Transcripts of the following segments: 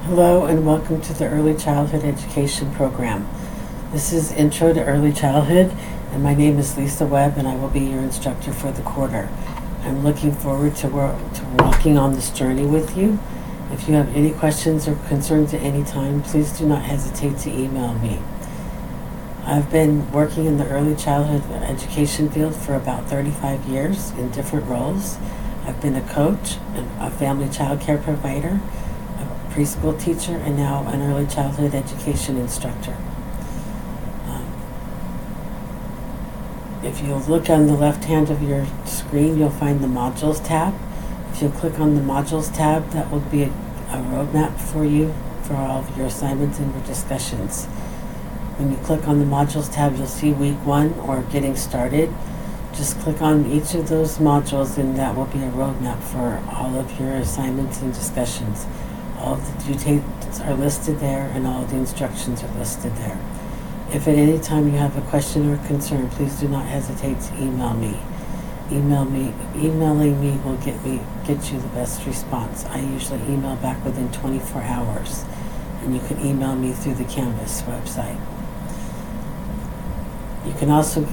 Hello and welcome to the Early Childhood Education Program. This is Intro to Early Childhood, and my name is Lisa Webb, and I will be your instructor for the quarter. I'm looking forward to walking on this journey with you. If you have any questions or concerns at any time, please do not hesitate to email me. I've been working in the early childhood education field for about 35 years in different roles. I've been a coach, a family child care provider, a preschool teacher, and now an early childhood education instructor. If you look on the left hand of your screen, you'll find the Modules tab. If you click on the Modules tab, that will be a roadmap for you for all of your assignments and your discussions. When you click on the Modules tab, you'll see Week 1 or Getting Started. Just click on each of those modules and that will be a roadmap for all of your assignments and discussions. All of the due dates are listed there and all of the instructions are listed there. If at any time you have a question or concern, please do not hesitate to email me. Emailing me will get you the best response. I usually email back within 24 hours, and you can email me through the Canvas website. You can also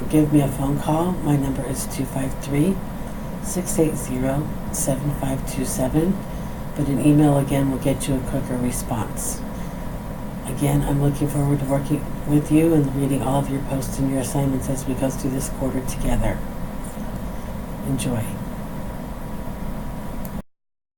give me a phone call. My number is 253-680-7527, but an email again will get you a quicker response. Again, I'm looking forward to working with you and reading all of your posts and your assignments as we go through this quarter together. Enjoy.